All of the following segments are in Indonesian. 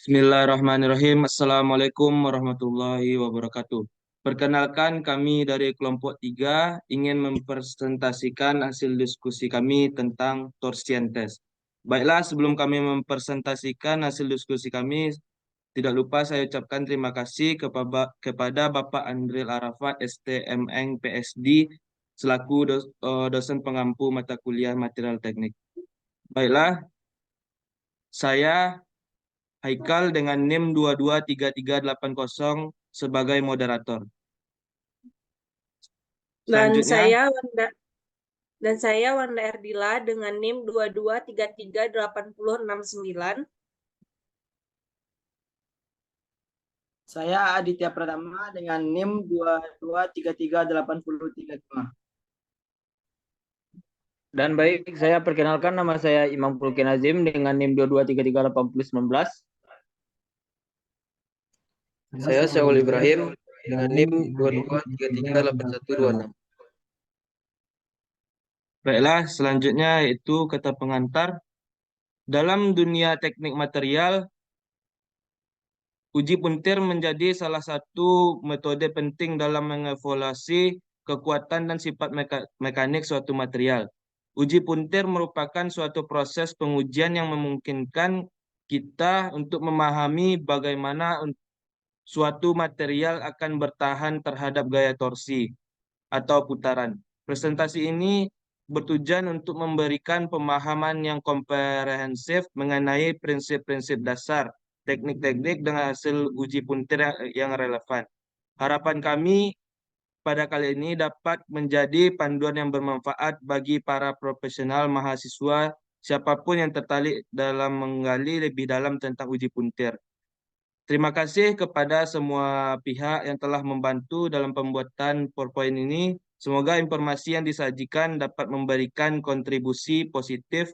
Bismillahirrahmanirrahim. Assalamualaikum warahmatullahi wabarakatuh. Perkenalkan, kami dari kelompok 3 ingin mempresentasikan hasil diskusi kami tentang Torsian Test. Baiklah, sebelum kami mempresentasikan hasil diskusi kami, tidak lupa saya ucapkan terima kasih kepada Bapak Andril Arafat, STMN PSD, selaku dosen pengampu mata kuliah material teknik. Baiklah, saya Haikal dengan NIM 223380 sebagai moderator. Dan Selanjutnya, saya Wanda Erdila dengan NIM 22338069. Saya Aditya Pratama dengan NIM 22338035. Dan baik, saya perkenalkan, nama saya Imam Fulkin Azim dengan NIM 22338019. Saya Syawul Ibrahim dengan NIM 22338126. baiklah, selanjutnya yaitu kata pengantar. Dalam dunia teknik material, uji puntir menjadi salah satu metode penting dalam mengevaluasi kekuatan dan sifat mekanik suatu material. Uji puntir merupakan suatu proses pengujian yang memungkinkan kita untuk memahami bagaimana suatu material akan bertahan terhadap gaya torsi atau putaran. Presentasi ini bertujuan untuk memberikan pemahaman yang komprehensif mengenai prinsip-prinsip dasar, teknik-teknik dengan hasil uji puntir yang relevan. Harapan kami pada kali ini dapat menjadi panduan yang bermanfaat bagi para profesional mahasiswa siapapun yang tertarik dalam menggali lebih dalam tentang uji puntir. Terima kasih kepada semua pihak yang telah membantu dalam pembuatan PowerPoint ini. Semoga informasi yang disajikan dapat memberikan kontribusi positif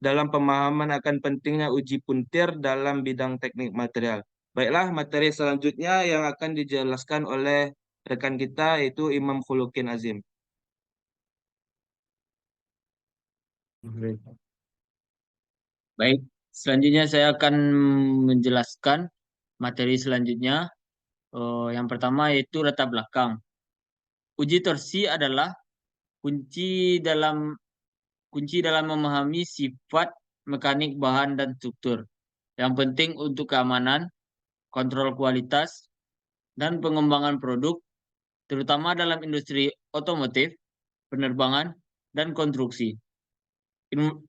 dalam pemahaman akan pentingnya uji puntir dalam bidang teknik material. Baiklah, materi selanjutnya yang akan dijelaskan oleh rekan kita yaitu Imam Khulukin Azim. Baik, selanjutnya saya akan menjelaskan materi selanjutnya. Yang pertama yaitu latar belakang. Uji torsi adalah kunci dalam memahami sifat mekanik bahan dan struktur yang penting untuk keamanan, kontrol kualitas, dan pengembangan produk, terutama dalam industri otomotif, penerbangan, dan konstruksi.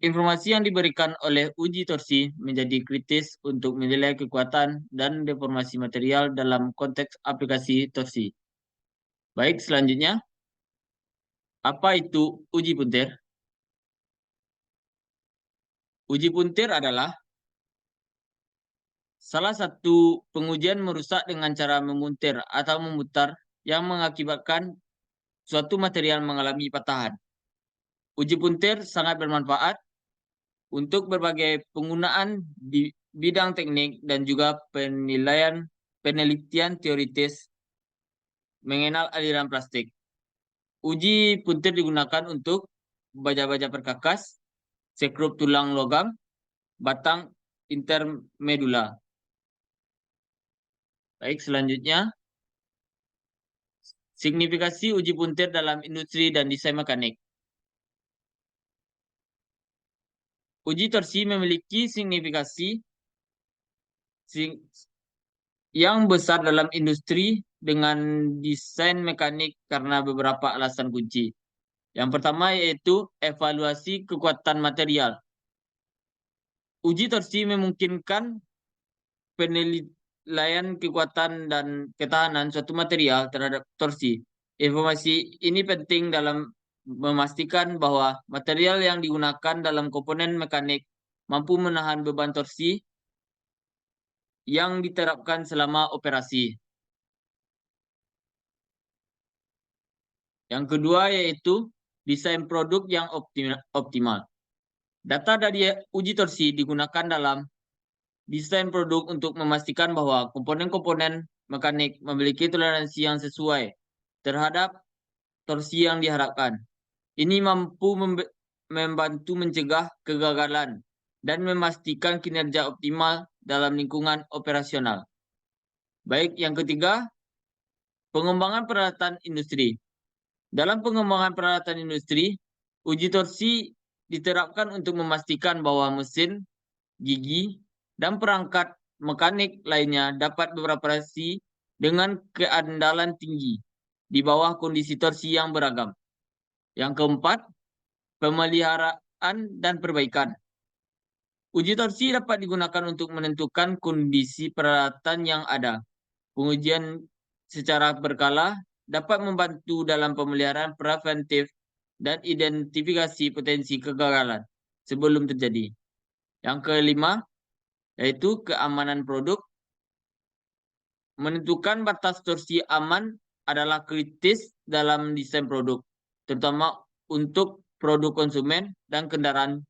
Informasi yang diberikan oleh uji torsi menjadi kritis untuk menilai kekuatan dan deformasi material dalam konteks aplikasi torsi. Baik, selanjutnya, apa itu uji puntir? Uji puntir adalah salah satu pengujian merusak dengan cara memuntir atau memutar yang mengakibatkan suatu material mengalami patahan. Uji puntir sangat bermanfaat untuk berbagai penggunaan di bidang teknik dan juga penelitian teoritis mengenal aliran plastik. Uji puntir digunakan untuk baja-baja perkakas, sekrup tulang logam, batang intermedula. Baik, selanjutnya, signifikasi uji puntir dalam industri dan desain mekanik. Uji torsi memiliki signifikasi yang besar dalam industri dengan desain mekanik karena beberapa alasan kunci. Yang pertama yaitu evaluasi kekuatan material. Uji torsi memungkinkan penilaian kekuatan dan ketahanan suatu material terhadap torsi. Informasi ini penting dalam memastikan bahwa material yang digunakan dalam komponen mekanik mampu menahan beban torsi yang diterapkan selama operasi. Yang kedua yaitu desain produk yang optimal. Data dari uji torsi digunakan dalam desain produk untuk memastikan bahwa komponen-komponen mekanik memiliki toleransi yang sesuai terhadap torsi yang diharapkan. Ini mampu membantu mencegah kegagalan dan memastikan kinerja optimal dalam lingkungan operasional. Baik, yang ketiga, pengembangan peralatan industri. Dalam pengembangan peralatan industri, uji torsi diterapkan untuk memastikan bahwa mesin, gigi, dan perangkat mekanik lainnya dapat beroperasi dengan keandalan tinggi di bawah kondisi torsi yang beragam. Yang keempat, pemeliharaan dan perbaikan. Uji torsi dapat digunakan untuk menentukan kondisi peralatan yang ada. Pengujian secara berkala dapat membantu dalam pemeliharaan preventif dan identifikasi potensi kegagalan sebelum terjadi. Yang kelima, yaitu keamanan produk. Menentukan batas torsi aman adalah kritis dalam desain produk, terutama untuk produk konsumen dan kendaraan.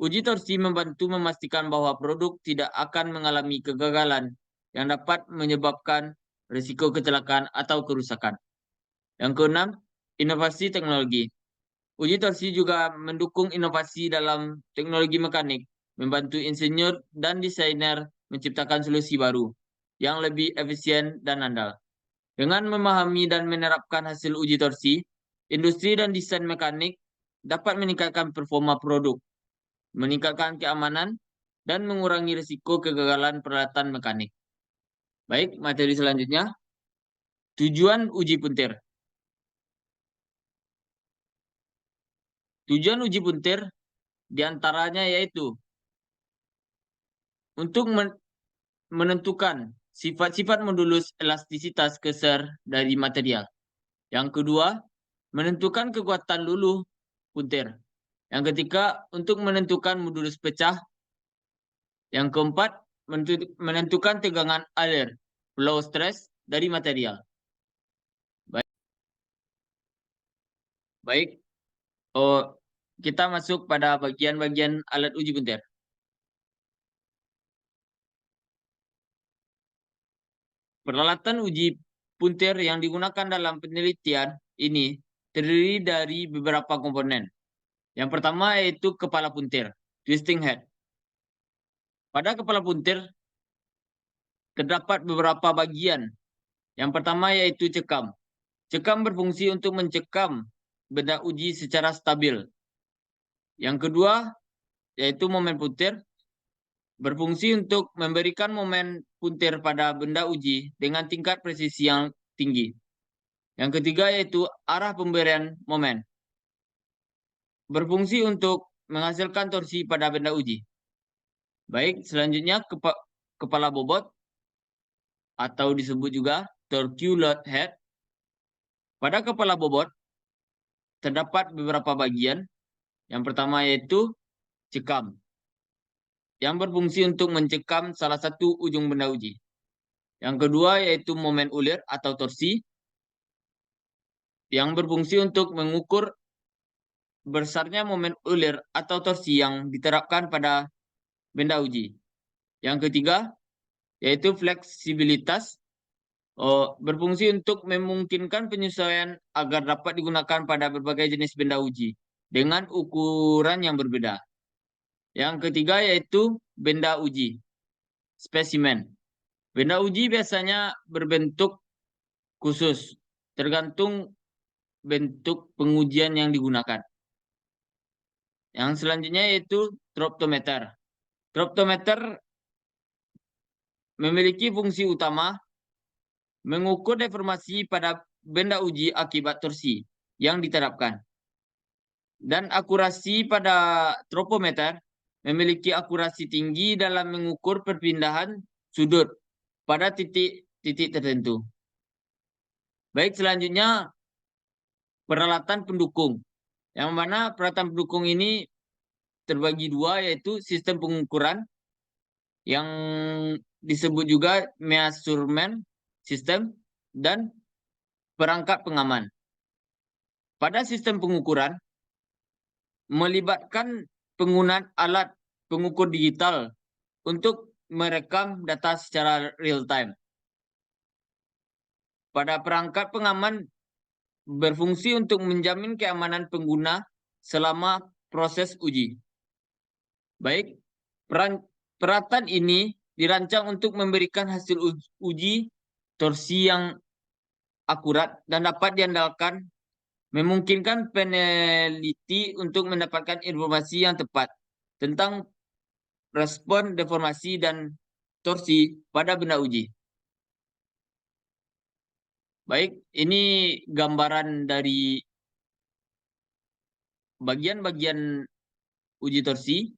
Uji torsi membantu memastikan bahwa produk tidak akan mengalami kegagalan yang dapat menyebabkan risiko kecelakaan atau kerusakan. Yang keenam, inovasi teknologi. Uji torsi juga mendukung inovasi dalam teknologi mekanik, membantu insinyur dan desainer menciptakan solusi baru yang lebih efisien dan andal. Dengan memahami dan menerapkan hasil uji torsi, industri dan desain mekanik dapat meningkatkan performa produk, meningkatkan keamanan, dan mengurangi risiko kegagalan peralatan mekanik. Baik, materi selanjutnya. Tujuan uji puntir. Tujuan uji puntir diantaranya yaitu untuk menentukan sifat-sifat modulus elastisitas keser dari material. Yang kedua, menentukan kekuatan luluh puntir. Yang ketiga, untuk menentukan modulus pecah. Yang keempat, menentukan tegangan alir, flow stress dari material. Baik, kita masuk pada bagian-bagian alat uji puntir. Peralatan uji puntir yang digunakan dalam penelitian ini terdiri dari beberapa komponen. Yang pertama yaitu kepala puntir, twisting head. Pada kepala puntir terdapat beberapa bagian. Yang pertama yaitu cekam. Cekam berfungsi untuk mencekam benda uji secara stabil. Yang kedua yaitu momen puntir, berfungsi untuk memberikan momen puntir pada benda uji dengan tingkat presisi yang tinggi. Yang ketiga yaitu arah pemberian momen, berfungsi untuk menghasilkan torsi pada benda uji. Baik, selanjutnya kepala bobot atau disebut juga torque load head. Pada kepala bobot terdapat beberapa bagian. Yang pertama yaitu cekam, yang berfungsi untuk mencekam salah satu ujung benda uji. Yang kedua yaitu momen ulir atau torsi, yang berfungsi untuk mengukur besarnya momen ulir atau torsi yang diterapkan pada benda uji. Yang ketiga yaitu fleksibilitas, berfungsi untuk memungkinkan penyesuaian agar dapat digunakan pada berbagai jenis benda uji dengan ukuran yang berbeda. Yang ketiga yaitu benda uji, spesimen. Benda uji biasanya berbentuk khusus, tergantung bentuk pengujian yang digunakan. Yang selanjutnya yaitu troptometer. Troptometer memiliki fungsi utama mengukur deformasi pada benda uji akibat torsi yang diterapkan. Dan akurasi pada tropometer memiliki akurasi tinggi dalam mengukur perpindahan sudut pada titik-titik tertentu. Baik, selanjutnya peralatan pendukung. Yang mana peralatan pendukung ini terbagi dua, yaitu sistem pengukuran yang disebut juga measurement system dan perangkat pengaman. Pada sistem pengukuran melibatkan penggunaan alat pengukur digital untuk merekam data secara real time. Pada perangkat pengaman berfungsi untuk menjamin keamanan pengguna selama proses uji. Baik, Peralatan ini dirancang untuk memberikan hasil uji torsi yang akurat dan dapat diandalkan, memungkinkan peneliti untuk mendapatkan informasi yang tepat tentang respon deformasi dan torsi pada benda uji. Baik, ini gambaran dari bagian-bagian uji torsi.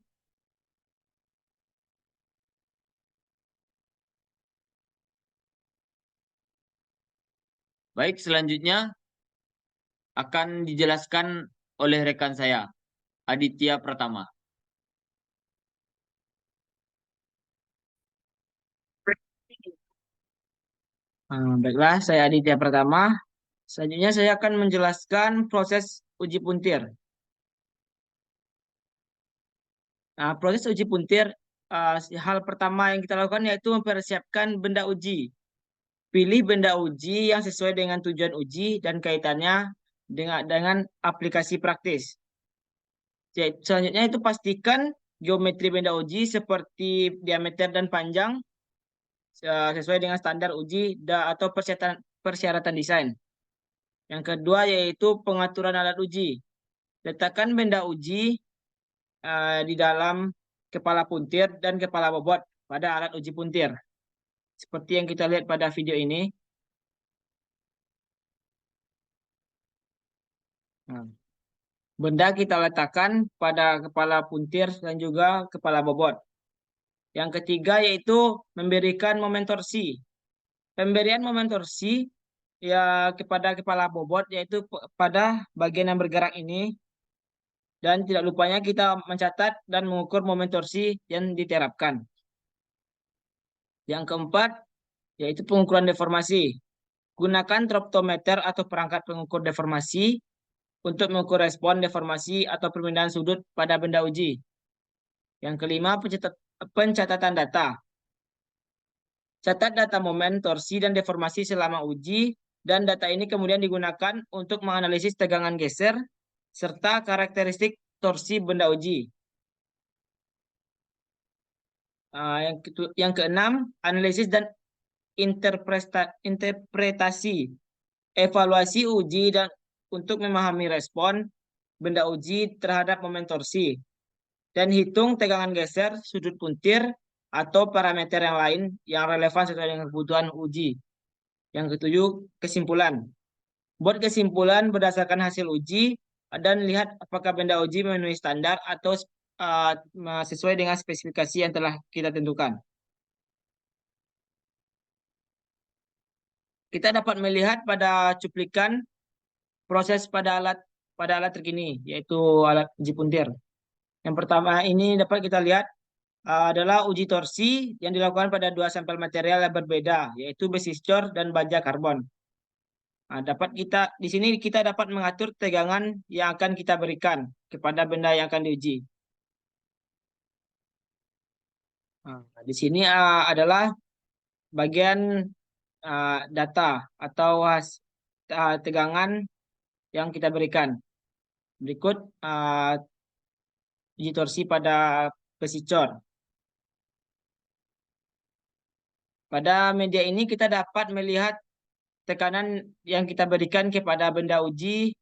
Baik, selanjutnya akan dijelaskan oleh rekan saya, Aditya Pratama. Baiklah, saya Aditya Pratama. Selanjutnya saya akan menjelaskan proses uji puntir. Proses uji puntir, hal pertama yang kita lakukan yaitu mempersiapkan benda uji. Pilih benda uji yang sesuai dengan tujuan uji dan kaitannya dengan aplikasi praktis. Selanjutnya itu pastikan geometri benda uji seperti diameter dan panjang sesuai dengan standar uji atau persyaratan desain. Yang kedua yaitu pengaturan alat uji. Letakkan benda uji di dalam kepala puntir dan kepala bobot pada alat uji puntir. Seperti yang kita lihat pada video ini. Benda kita letakkan pada kepala puntir dan juga kepala bobot. Yang ketiga yaitu memberikan momen torsi. Pemberian momen torsi ya kepada kepala bobot yaitu pada bagian yang bergerak ini. Dan tidak lupanya kita mencatat dan mengukur momen torsi yang diterapkan. Yang keempat yaitu pengukuran deformasi. Gunakan troptometer atau perangkat pengukur deformasi untuk mengukur respon deformasi atau perpindahan sudut pada benda uji. Yang kelima, pencatatan data. Catat data momen, torsi, dan deformasi selama uji, dan data ini kemudian digunakan untuk menganalisis tegangan geser, serta karakteristik torsi benda uji. Yang keenam, analisis dan interpretasi. Evaluasi uji dan untuk memahami respon benda uji terhadap momen torsi. Dan hitung tegangan geser, sudut puntir, atau parameter yang lain yang relevan sesuai dengan kebutuhan uji. Yang ketujuh, kesimpulan. Buat kesimpulan berdasarkan hasil uji dan lihat apakah benda uji memenuhi standar atau sesuai dengan spesifikasi yang telah kita tentukan. Kita dapat melihat pada cuplikan proses pada alat terkini, yaitu alat uji puntir. Yang pertama ini dapat kita lihat adalah uji torsi yang dilakukan pada dua sampel material yang berbeda, yaitu besi cor dan baja karbon. Di sini kita dapat mengatur tegangan yang akan kita berikan kepada benda yang akan diuji. Di sini adalah bagian data atau tegangan yang kita berikan. Berikut uji torsi pada besi cor. Pada media ini kita dapat melihat tekanan yang kita berikan kepada benda uji,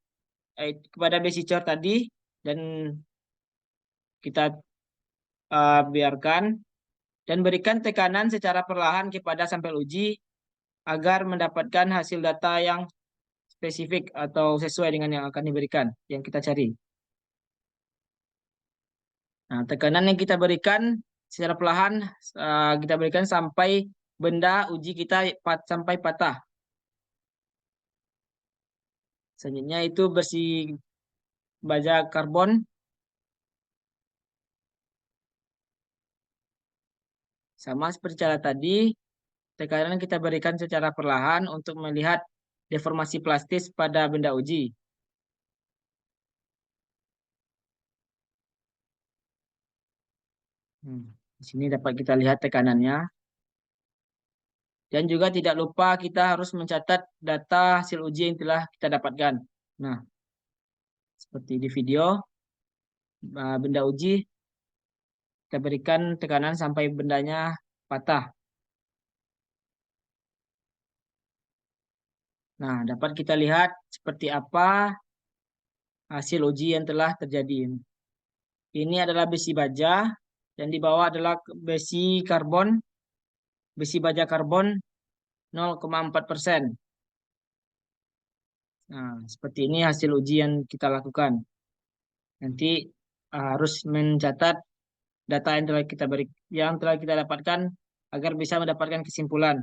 kepada besi cor tadi, dan kita biarkan dan berikan tekanan secara perlahan kepada sampel uji agar mendapatkan hasil data yang spesifik atau sesuai dengan yang akan diberikan, yang kita cari. Nah, tekanan yang kita berikan secara perlahan kita berikan sampai benda uji kita sampai patah. Selanjutnya itu besi baja karbon. Sama seperti cara tadi, tekanan kita berikan secara perlahan untuk melihat deformasi plastis pada benda uji. Di sini dapat kita lihat tekanannya. Dan juga tidak lupa kita harus mencatat data hasil uji yang telah kita dapatkan. Nah, seperti di video, benda uji Kita berikan tekanan sampai bendanya patah. Nah, dapat kita lihat seperti apa hasil uji yang telah terjadi. Ini adalah besi baja dan di bawah adalah besi baja karbon 0,4%. Nah, seperti ini hasil uji yang kita lakukan. Nanti harus mencatat data yang telah kita dapatkan agar bisa mendapatkan kesimpulan.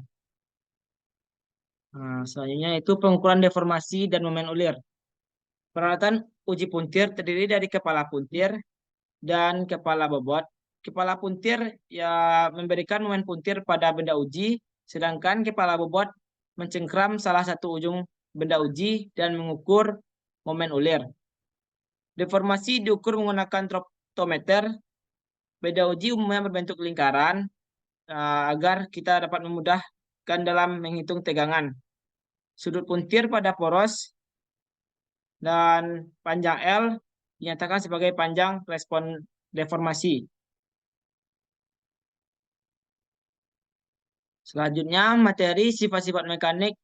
Nah, selanjutnya itu pengukuran deformasi dan momen ulir. Peralatan uji puntir terdiri dari kepala puntir dan kepala bobot. Kepala puntir ya memberikan momen puntir pada benda uji, sedangkan kepala bobot mencengkram salah satu ujung benda uji dan mengukur momen ulir. Deformasi diukur menggunakan troptometer. Benda uji umumnya berbentuk lingkaran agar kita dapat memudahkan dalam menghitung tegangan. Sudut puntir pada poros dan panjang L dinyatakan sebagai panjang respon deformasi. Selanjutnya, materi sifat-sifat mekanik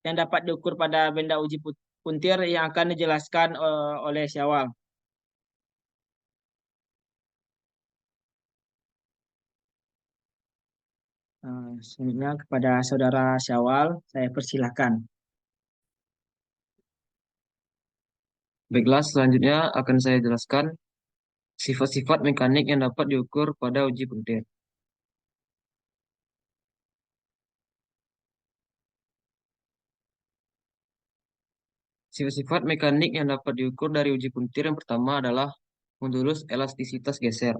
yang dapat diukur pada benda uji puntir yang akan dijelaskan oleh Syawal. Selanjutnya kepada Saudara Syawal, saya persilahkan. Baiklah, selanjutnya akan saya jelaskan sifat-sifat mekanik yang dapat diukur pada uji puntir. Sifat-sifat mekanik yang dapat diukur dari uji puntir yang pertama adalah modulus elastisitas geser.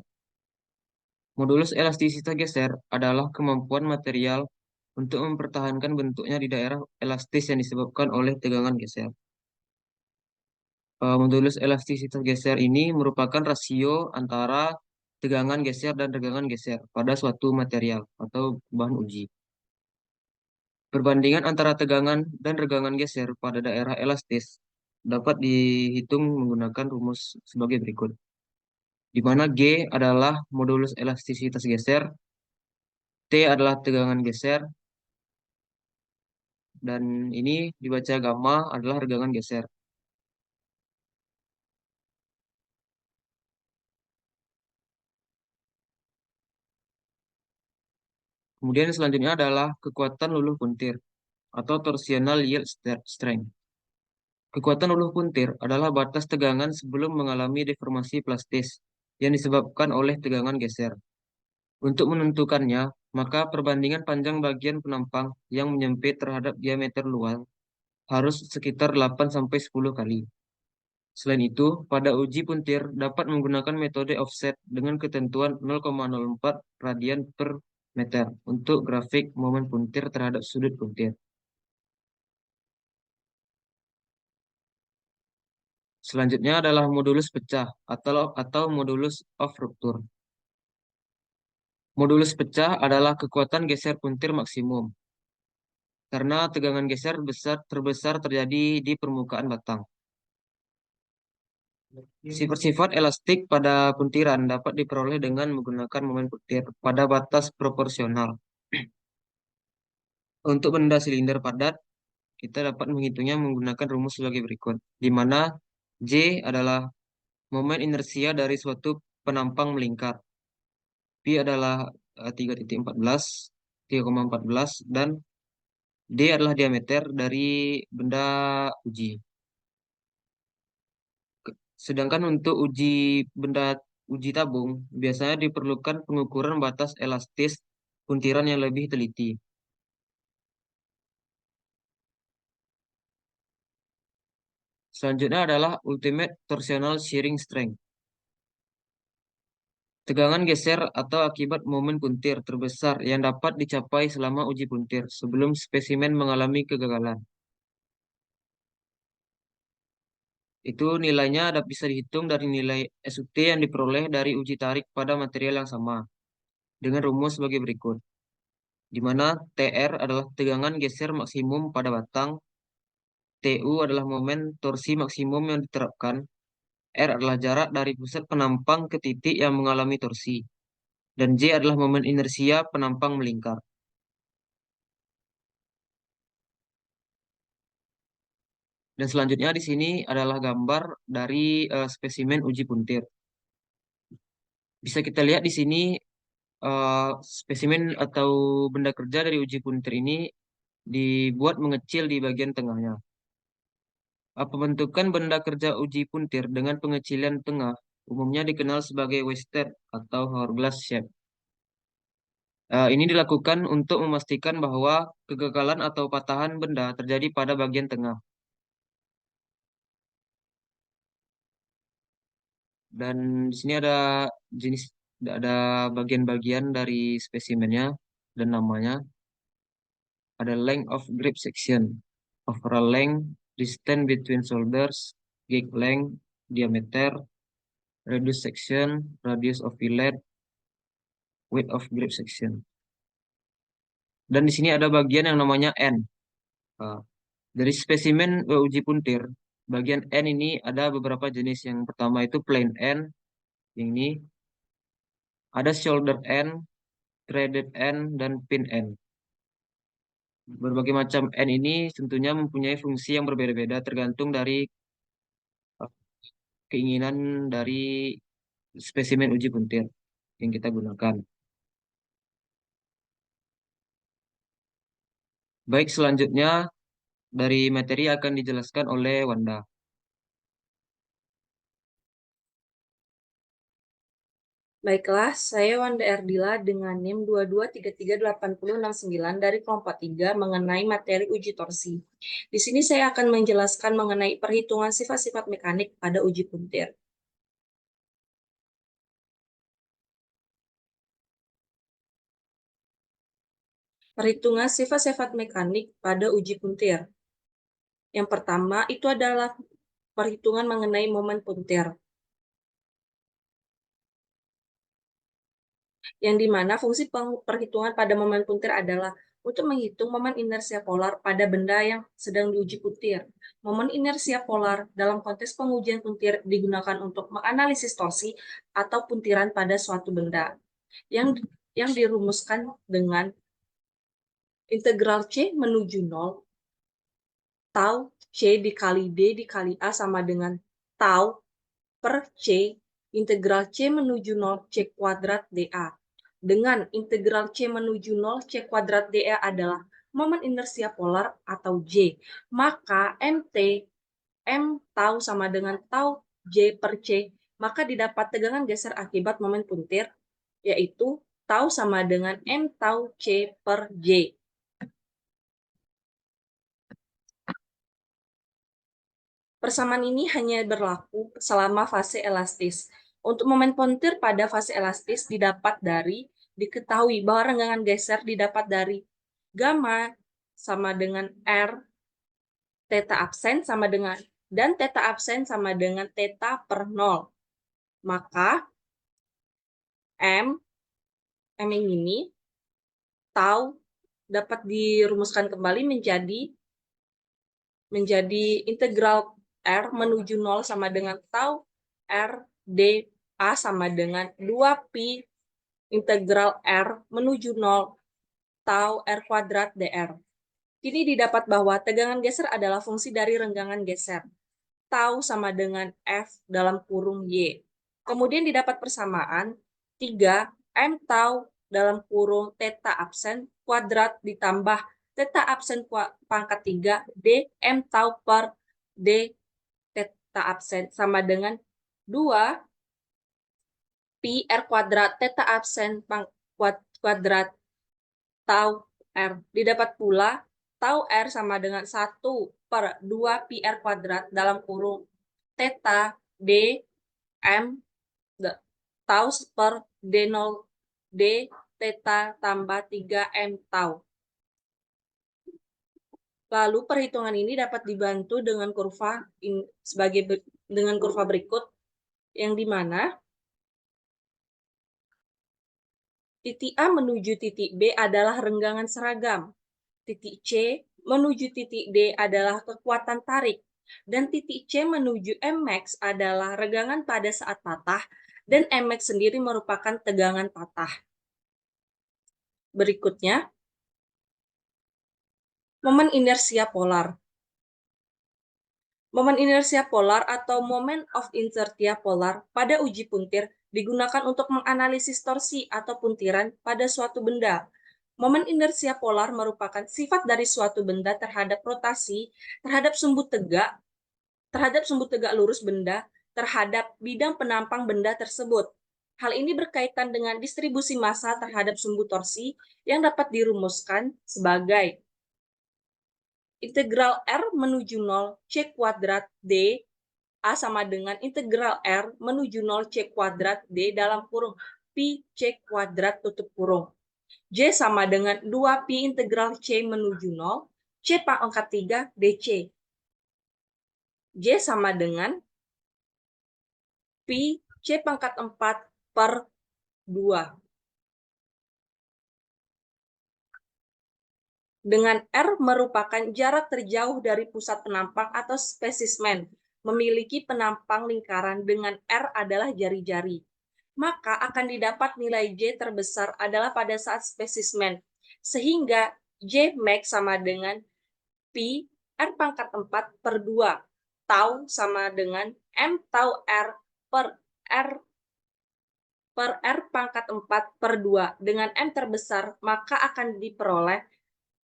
Modulus elastisitas geser adalah kemampuan material untuk mempertahankan bentuknya di daerah elastis yang disebabkan oleh tegangan geser. Modulus elastisitas geser ini merupakan rasio antara tegangan geser dan regangan geser pada suatu material atau bahan uji. Perbandingan antara tegangan dan regangan geser pada daerah elastis dapat dihitung menggunakan rumus sebagai berikut, di mana G adalah modulus elastisitas geser, T adalah tegangan geser, dan ini dibaca gamma adalah regangan geser. Kemudian selanjutnya adalah kekuatan luluh puntir atau torsional yield strength. Kekuatan luluh puntir adalah batas tegangan sebelum mengalami deformasi plastis yang disebabkan oleh tegangan geser. Untuk menentukannya, maka perbandingan panjang bagian penampang yang menyempit terhadap diameter luar harus sekitar 8-10 kali. Selain itu, pada uji puntir dapat menggunakan metode offset dengan ketentuan 0,04 radian per meter untuk grafik momen puntir terhadap sudut puntir. Selanjutnya adalah modulus pecah atau modulus of rupture. Modulus pecah adalah kekuatan geser puntir maksimum karena tegangan geser terbesar terjadi di permukaan batang. Sifat-sifat elastik pada puntiran dapat diperoleh dengan menggunakan momen puntir pada batas proporsional. Untuk benda silinder padat, kita dapat menghitungnya menggunakan rumus sebagai berikut, di mana J adalah momen inersia dari suatu penampang melingkar. P adalah 3,14, dan D adalah diameter dari benda uji. Sedangkan untuk uji tabung, biasanya diperlukan pengukuran batas elastis puntiran yang lebih teliti. Selanjutnya adalah ultimate torsional shearing strength. Tegangan geser atau akibat momen puntir terbesar yang dapat dicapai selama uji puntir sebelum spesimen mengalami kegagalan. Itu nilainya bisa dihitung dari nilai SUT yang diperoleh dari uji tarik pada material yang sama dengan rumus sebagai berikut, di mana TR adalah tegangan geser maksimum pada batang, TU adalah momen torsi maksimum yang diterapkan, R adalah jarak dari pusat penampang ke titik yang mengalami torsi. Dan J adalah momen inersia penampang melingkar. Dan selanjutnya di sini adalah gambar dari spesimen uji puntir. Bisa kita lihat di sini spesimen atau benda kerja dari uji puntir ini dibuat mengecil di bagian tengahnya. Pembentukan benda kerja uji puntir dengan pengecilan tengah umumnya dikenal sebagai Western atau hourglass shape. Ini dilakukan untuk memastikan bahwa kegagalan atau patahan benda terjadi pada bagian tengah. Dan di sini ada bagian-bagian dari spesimennya dan namanya. Ada length of grip section, overall length, distance between shoulders, gauge length, diameter, radius section, radius of fillet, width of grip section. Dan di sini ada bagian yang namanya N. Dari spesimen uji puntir, bagian N ini ada beberapa jenis. Yang pertama itu plain N, ini ada shoulder N, threaded N, dan pin N. Berbagai macam N ini tentunya mempunyai fungsi yang berbeda-beda tergantung dari keinginan dari spesimen uji puntir yang kita gunakan. Baik, selanjutnya dari materi akan dijelaskan oleh Wanda. Baiklah, saya Wanda Erdila dengan NIM 22338069 dari kelompok 3 mengenai materi uji torsi. Di sini saya akan menjelaskan mengenai perhitungan sifat-sifat mekanik pada uji puntir. Perhitungan sifat-sifat mekanik pada uji puntir. Yang pertama itu adalah perhitungan mengenai momen puntir, yang dimana fungsi perhitungan pada momen puntir adalah untuk menghitung momen inersia polar pada benda yang sedang diuji puntir. Momen inersia polar dalam konteks pengujian puntir digunakan untuk menganalisis torsi atau puntiran pada suatu benda yang dirumuskan dengan integral C menuju 0, tau C dikali D dikali A sama dengan tau per C integral C menuju 0 C kuadrat dA. Dengan integral C menuju 0 C kuadrat dA adalah momen inersia polar atau J. Maka M tau sama dengan tau J per C. Maka didapat tegangan geser akibat momen puntir, yaitu tau sama dengan M tau C per J. Persamaan ini hanya berlaku selama fase elastis. Untuk momen puntir pada fase elastis diketahui bahwa renggangan geser didapat dari gamma sama dengan R, theta absen sama dengan, dan theta absen sama dengan theta per 0. Maka M ini tau dapat dirumuskan kembali menjadi integral R menuju 0 sama dengan tau R dA sama dengan 2pi integral R menuju 0 tau R kuadrat dR. Kini didapat bahwa tegangan geser adalah fungsi dari renggangan geser. Tau sama dengan F dalam kurung Y. Kemudian didapat persamaan 3 M tau dalam kurung theta absen kuadrat ditambah theta absen pangkat 3 D M tau per D theta absen sama dengan 2 pi R kuadrat theta absen kuadrat tau R. Didapat pula tau R sama dengan 1 per 2 pi R kuadrat dalam kurung theta D M tau per D0 D theta tambah 3 M tau. Lalu perhitungan ini dapat dibantu dengan kurva berikut, yang dimana titik A menuju titik B adalah renggangan seragam, titik C menuju titik D adalah kekuatan tarik, dan titik C menuju Mx adalah renggangan pada saat patah, dan Mx sendiri merupakan tegangan patah. Berikutnya, momen inersia polar. Momen inersia polar atau moment of inertia polar pada uji puntir digunakan untuk menganalisis torsi atau puntiran pada suatu benda. Momen inersia polar merupakan sifat dari suatu benda terhadap rotasi, terhadap sumbu tegak lurus benda, terhadap bidang penampang benda tersebut. Hal ini berkaitan dengan distribusi massa terhadap sumbu torsi yang dapat dirumuskan sebagai integral R menuju 0 C kuadrat D A sama dengan integral R menuju 0 C kuadrat D dalam kurung Pi C kuadrat tutup kurung. J sama dengan 2 Pi integral C menuju 0 C pangkat 3 DC. J sama dengan Pi C pangkat 4 per 2. Dengan R merupakan jarak terjauh dari pusat penampang atau spesismen, memiliki penampang lingkaran dengan R adalah jari-jari. Maka akan didapat nilai J terbesar adalah pada saat spesismen, sehingga J max sama dengan Pi R pangkat 4 per 2, tau sama dengan M tau R per R pangkat 4 per 2 dengan M terbesar, maka akan diperoleh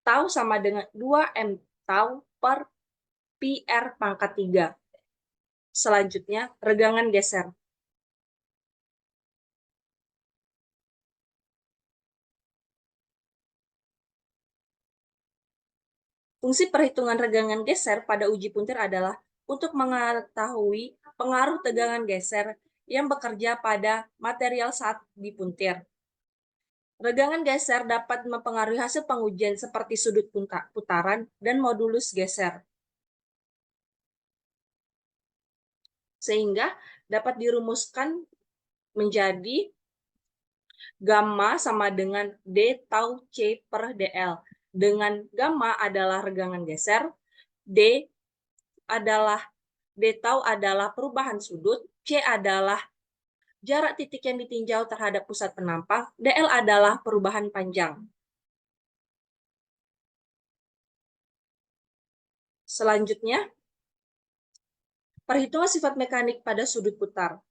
tau sama dengan 2M tau per Pi R pangkat 3. Selanjutnya, regangan geser. Fungsi perhitungan regangan geser pada uji puntir adalah untuk mengetahui pengaruh tegangan geser yang bekerja pada material saat dipuntir. Regangan geser dapat mempengaruhi hasil pengujian seperti sudut putaran dan modulus geser. Sehingga dapat dirumuskan menjadi gamma sama dengan D tau C per DL. Dengan gamma adalah regangan geser, D tau adalah perubahan sudut, C adalah jarak titik yang ditinjau terhadap pusat penampang, DL adalah perubahan panjang. Selanjutnya, perhitungan sifat mekanik pada sudut putar.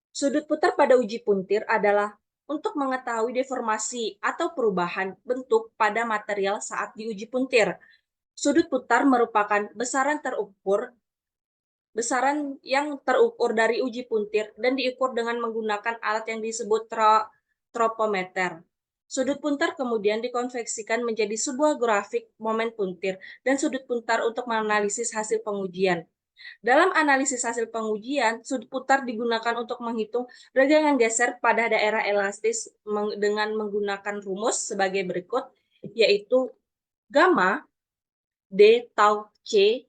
Sudut putar pada uji puntir adalah untuk mengetahui deformasi atau perubahan bentuk pada material saat diuji puntir. Sudut putar merupakan besaran yang terukur dari uji puntir dan diukur dengan menggunakan alat yang disebut tropometer. Sudut puntar kemudian dikonveksikan menjadi sebuah grafik momen puntir dan sudut putar untuk menganalisis hasil pengujian. Dalam analisis hasil pengujian, sudut putar digunakan untuk menghitung regangan geser pada daerah elastis dengan menggunakan rumus sebagai berikut, yaitu gamma D tau C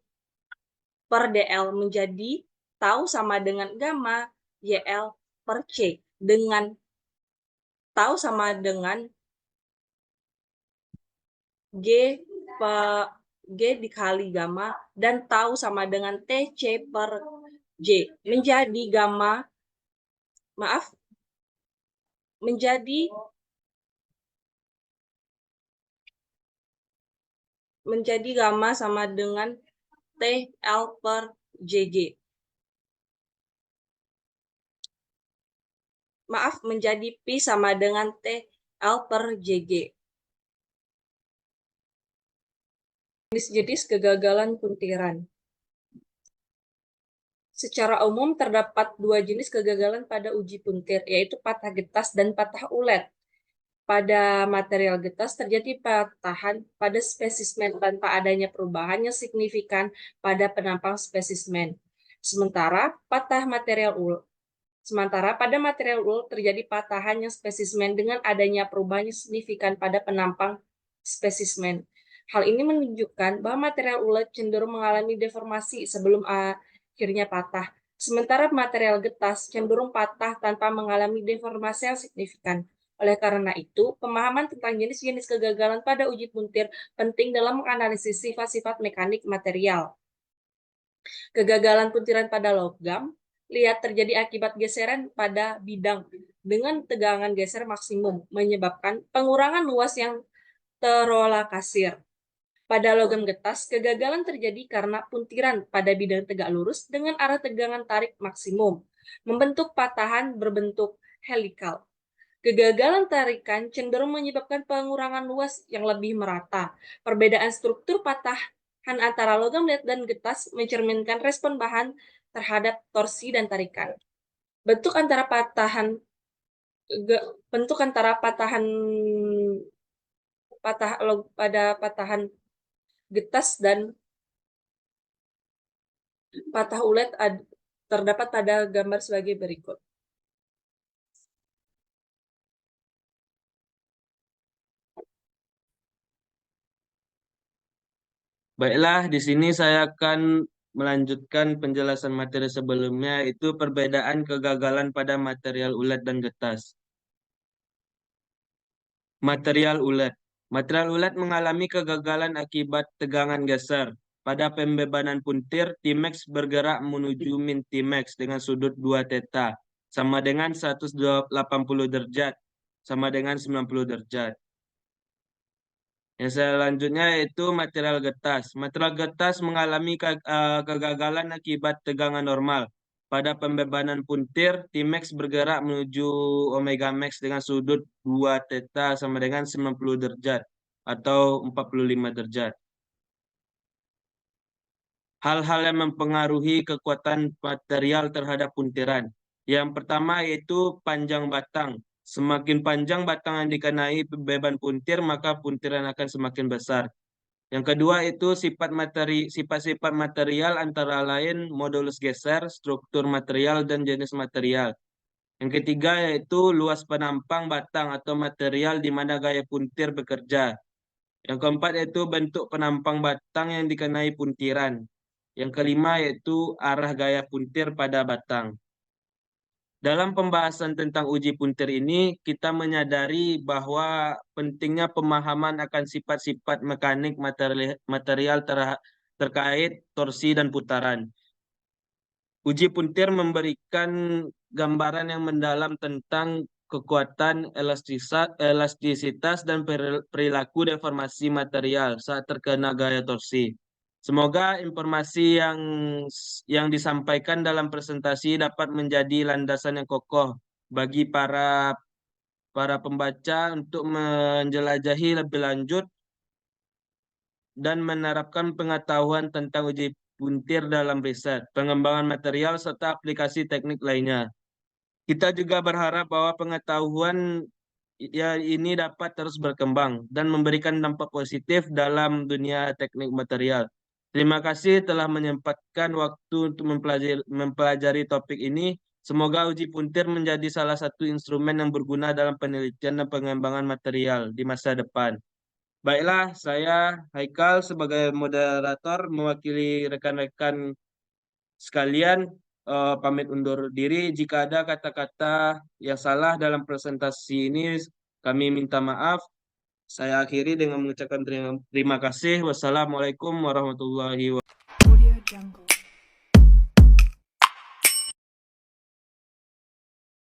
per DL menjadi tau sama dengan gamma YL per C, dengan tau sama dengan G dikali gamma dan tau sama dengan TC per J menjadi gamma sama dengan TL per JG. Menjadi Pi sama dengan TL per JG. Jenis-jenis kegagalan puntiran. Secara umum terdapat dua jenis kegagalan pada uji puntir, yaitu patah getas dan patah ulet. Pada material getas terjadi patahan pada spesismen tanpa adanya perubahan yang signifikan pada penampang spesismen. Sementara pada material ulet terjadi patahan yang spesismen dengan adanya perubahan yang signifikan pada penampang spesismen. Hal ini menunjukkan bahwa material ulet cenderung mengalami deformasi sebelum akhirnya patah. Sementara material getas cenderung patah tanpa mengalami deformasi yang signifikan. Oleh karena itu, pemahaman tentang jenis-jenis kegagalan pada uji puntir penting dalam menganalisis sifat-sifat mekanik material. Kegagalan puntiran pada logam. lihat terjadi akibat geseran pada bidang dengan tegangan geser maksimum, menyebabkan pengurangan luas yang terlokalisir. Pada logam getas, kegagalan terjadi karena puntiran pada bidang tegak lurus dengan arah tegangan tarik maksimum, membentuk patahan berbentuk helikal. Kegagalan tarikan cenderung menyebabkan pengurangan luas yang lebih merata. Perbedaan struktur patahan antara logam dan getas mencerminkan respon bahan terhadap torsi dan tarikan. Bentuk antara patahan pada patahan getas dan patah ulet terdapat pada gambar sebagai berikut. Baiklah, di sini saya akan melanjutkan penjelasan materi sebelumnya, itu perbedaan kegagalan pada material ulet dan getas. Material ulet. Material ulet mengalami kegagalan akibat tegangan geser. Pada pembebanan puntir, Tmax bergerak menuju min Tmax dengan sudut 2 theta, sama dengan 180 derajat, sama dengan 90 derajat. Yang selanjutnya yaitu material getas. Material getas mengalami kegagalan akibat tegangan normal. Pada pembebanan puntir, Tmax bergerak menuju omega max dengan sudut 2 theta sama dengan 90 derajat atau 45 derajat. Hal-hal yang mempengaruhi kekuatan material terhadap puntiran. Yang pertama yaitu panjang batang. Semakin panjang batang yang dikenai beban puntir, maka puntiran akan semakin besar. Yang kedua itu sifat-sifat material antara lain modulus geser, struktur material, dan jenis material. Yang ketiga yaitu luas penampang batang atau material di mana gaya puntir bekerja. Yang keempat yaitu bentuk penampang batang yang dikenai puntiran. Yang kelima yaitu arah gaya puntir pada batang. Dalam pembahasan tentang uji puntir ini, kita menyadari bahwa pentingnya pemahaman akan sifat-sifat mekanik material terkait torsi dan putaran. Uji puntir memberikan gambaran yang mendalam tentang kekuatan elastisitas dan perilaku deformasi material saat terkena gaya torsi. Semoga informasi yang disampaikan dalam presentasi dapat menjadi landasan yang kokoh bagi para pembaca untuk menjelajahi lebih lanjut dan menerapkan pengetahuan tentang uji puntir dalam riset, pengembangan material, serta aplikasi teknik lainnya. Kita juga berharap bahwa pengetahuan ini dapat terus berkembang dan memberikan dampak positif dalam dunia teknik material. Terima kasih telah menyempatkan waktu untuk mempelajari topik ini. Semoga uji puntir menjadi salah satu instrumen yang berguna dalam penelitian dan pengembangan material di masa depan. Baiklah, saya Haikal sebagai moderator mewakili rekan-rekan sekalian pamit undur diri. Jika ada kata-kata yang salah dalam presentasi ini, kami minta maaf. Saya akhiri dengan mengucapkan terima kasih. Wassalamualaikum warahmatullahi wabarakatuh.